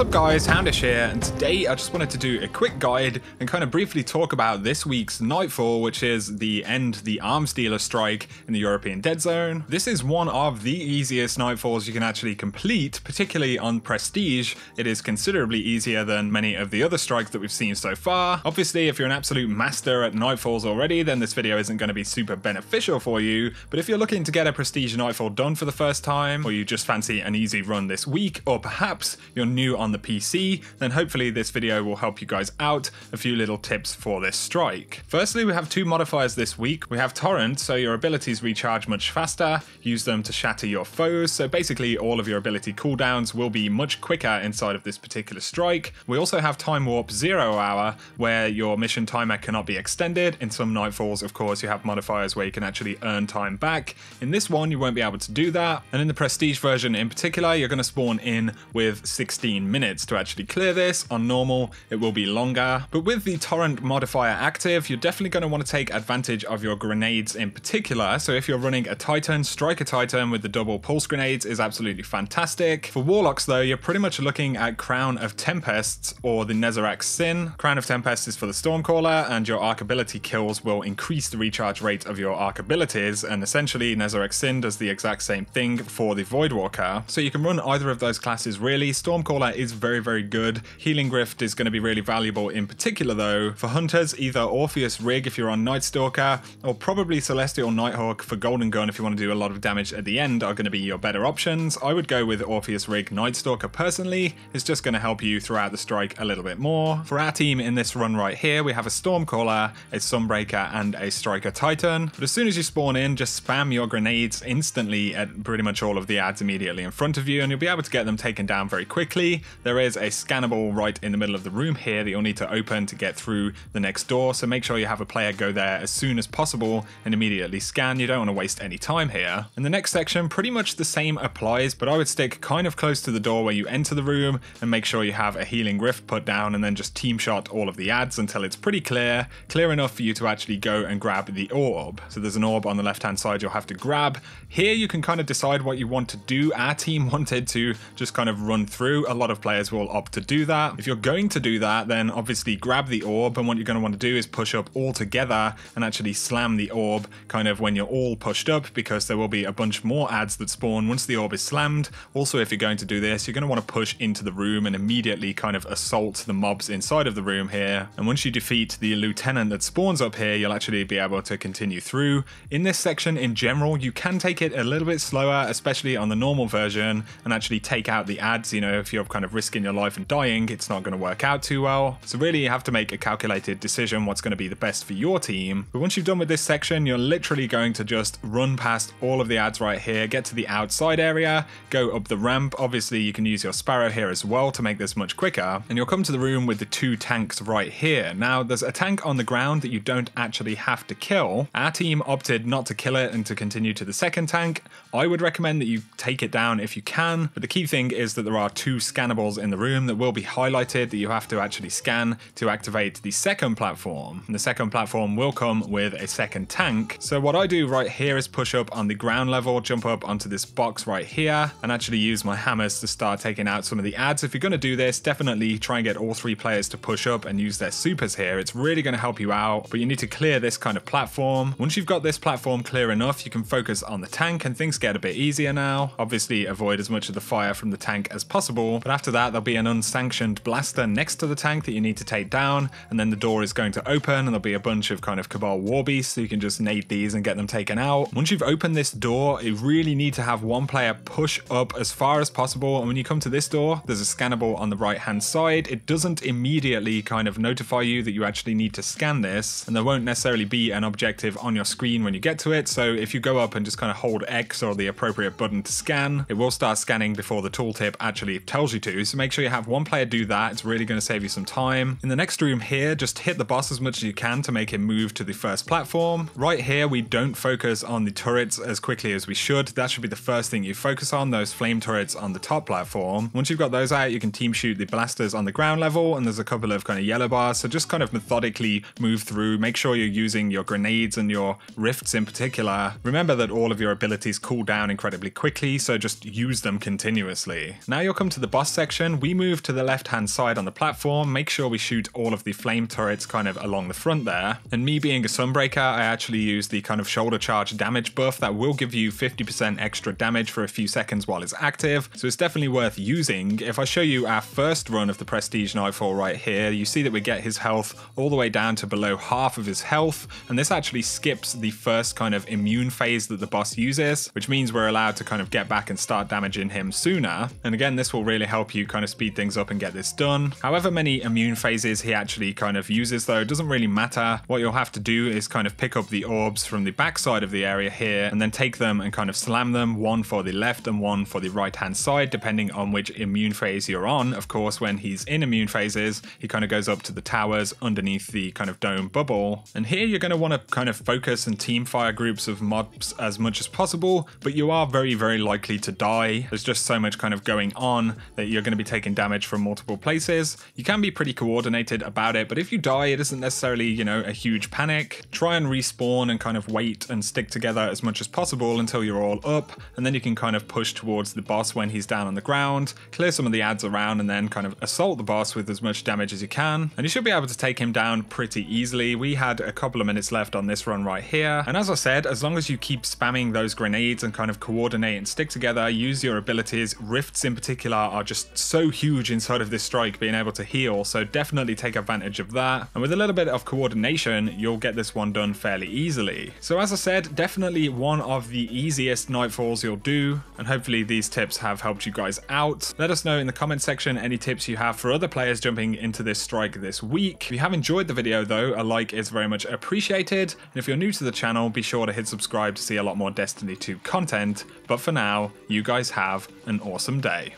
up guys, Houndish here, and today I just wanted to do a quick guide and kind of briefly talk about this week's Nightfall, which is the end the arms dealer strike in the European Dead Zone. This is one of the easiest Nightfalls you can actually complete, particularly on Prestige. It is considerably easier than many of the other strikes that we've seen so far. Obviously, if you're an absolute master at Nightfalls already, then this video isn't going to be super beneficial for you, but if you're looking to get a Prestige Nightfall done for the first time, or you just fancy an easy run this week, or perhaps you're new on the PC, then hopefully this video will help you guys out. A few little tips for this strike. Firstly, we have two modifiers this week. We have Torrent, so your abilities recharge much faster. Use them to shatter your foes, so basically all of your ability cooldowns will be much quicker inside of this particular strike. We also have Time Warp 0 Hour, where your mission timer cannot be extended. In some Nightfalls, of course, you have modifiers where you can actually earn time back. In this one, you won't be able to do that, and in the Prestige version in particular, you're going to spawn in with 16 minutes to actually clear this. On normal, it will be longer, but with the Torrent modifier active, you're definitely going to want to take advantage of your grenades in particular. So if you're running a Titan, Striker Titan with the double pulse grenades is absolutely fantastic. For Warlocks though, you're pretty much looking at Crown of Tempests or the Nezarec Sin. Crown of Tempests is for the Stormcaller, and your arc ability kills will increase the recharge rate of your arc abilities, and essentially Nezarec Sin does the exact same thing for the Voidwalker. So you can run either of those classes really. Stormcaller is very good. Healing Rift is going to be really valuable in particular though. For Hunters, either Orpheus Rig if you're on Night Stalker, or probably Celestial Nighthawk for Golden Gun if you want to do a lot of damage at the end are going to be your better options. I would go with Orpheus Rig Night Stalker personally. It's just going to help you throughout the strike a little bit more. For our team in this run right here, we have a Stormcaller, a Sunbreaker, and a Striker Titan. But as soon as you spawn in, just spam your grenades instantly at pretty much all of the ads immediately in front of you, and you'll be able to get them taken down very quickly. There is a scannable right in the middle of the room here that you'll need to open to get through the next door, so make sure you have a player go there as soon as possible and immediately scan. You don't want to waste any time here. In the next section, pretty much the same applies, but I would stick kind of close to the door where you enter the room and make sure you have a Healing Rift put down, and then just team shot all of the ads until it's pretty clear enough for you to actually go and grab the orb. So there's an orb on the left hand side you'll have to grab. Here you can kind of decide what you want to do. Our team wanted to just kind of run through. A lot of players will opt to do that. If you're going to do that, then obviously grab the orb, and what you're going to want to do is push up all together and actually slam the orb kind of when you're all pushed up, because there will be a bunch more ads that spawn once the orb is slammed. Also, if you're going to do this, you're going to want to push into the room and immediately kind of assault the mobs inside of the room here, and once you defeat the lieutenant that spawns up here, you'll actually be able to continue through. In this section in general, you can take it a little bit slower, especially on the normal version, and actually take out the ads. You know, if you're kind of risking your life and dying, it's not going to work out too well. So really you have to make a calculated decision what's going to be the best for your team. But once you've done with this section, you're literally going to just run past all of the ads right here, get to the outside area, go up the ramp. Obviously you can use your Sparrow here as well to make this much quicker, and you'll come to the room with the two tanks right here. Now there's a tank on the ground that you don't actually have to kill. Our team opted not to kill it and to continue to the second tank. I would recommend that you take it down if you can, but the key thing is that there are two scannables in the room that will be highlighted that you have to actually scan to activate the second platform, and the second platform will come with a second tank. So what I do right here is push up on the ground level, jump up onto this box right here, and actually use my hammers to start taking out some of the ads. If you're going to do this, definitely try and get all three players to push up and use their supers here. It's really going to help you out, but you need to clear this kind of platform. Once you've got this platform clear enough, you can focus on the tank and things get a bit easier now. Obviously avoid as much of the fire from the tank as possible, but after that there'll be an unsanctioned blaster next to the tank that you need to take down, and then the door is going to open and there'll be a bunch of kind of Cabal war beasts, so you can just nade these and get them taken out. Once you've opened this door, you really need to have one player push up as far as possible, and when you come to this door, there's a scannable on the right hand side. It doesn't immediately kind of notify you that you actually need to scan this, and there won't necessarily be an objective on your screen when you get to it, so if you go up and just kind of hold X or the appropriate button to scan, it will start scanning before the tooltip actually tells you to, so make sure you have one player do that. It's really going to save you some time. In the next room here, just hit the boss as much as you can to make him move to the first platform. Right here, we don't focus on the turrets as quickly as we should. That should be the first thing you focus on, those flame turrets on the top platform. Once you've got those out, you can team shoot the blasters on the ground level, and there's a couple of kind of yellow bars, so just kind of methodically move through. Make sure you're using your grenades and your rifts in particular. Remember that all of your abilities cool down incredibly quickly, so just use them continuously. Now you'll come to the boss section section, we move to the left-hand side on the platform, make sure we shoot all of the flame turrets kind of along the front there. And me being a Sunbreaker, I actually use the kind of shoulder charge damage buff that will give you 50% extra damage for a few seconds while it's active, so it's definitely worth using. If I show you our first run of the Prestige Nightfall right here, you see that we get his health all the way down to below half of his health, and this actually skips the first kind of immune phase that the boss uses, which means we're allowed to kind of get back and start damaging him sooner. And again, this will really help you kind of speed things up and get this done. However many immune phases he actually kind of uses though, it doesn't really matter. What you'll have to do is kind of pick up the orbs from the backside of the area here and then take them and kind of slam them, one for the left and one for the right hand side, depending on which immune phase you're on. Of course, when he's in immune phases, he kind of goes up to the towers underneath the kind of dome bubble. And here you're going to want to kind of focus and team fire groups of mobs as much as possible, but you are very, very likely to die. There's just so much kind of going on that you're going to be taking damage from multiple places. You can be pretty coordinated about it, but if you die, it isn't necessarily, you know, a huge panic. Try and respawn and kind of wait and stick together as much as possible until you're all up, and then you can kind of push towards the boss when he's down on the ground, clear some of the adds around, and then kind of assault the boss with as much damage as you can. And you should be able to take him down pretty easily. We had a couple of minutes left on this run right here, and as I said, as long as you keep spamming those grenades and kind of coordinate and stick together, use your abilities. Rifts in particular are just so huge inside of this strike, being able to heal, so definitely take advantage of that. And with a little bit of coordination, you'll get this one done fairly easily. So as I said, definitely one of the easiest Nightfalls you'll do, and hopefully these tips have helped you guys out. Let us know in the comment section any tips you have for other players jumping into this strike this week. If you have enjoyed the video though, a like is very much appreciated, and if you're new to the channel, be sure to hit subscribe to see a lot more Destiny 2 content. But for now, you guys have an awesome day.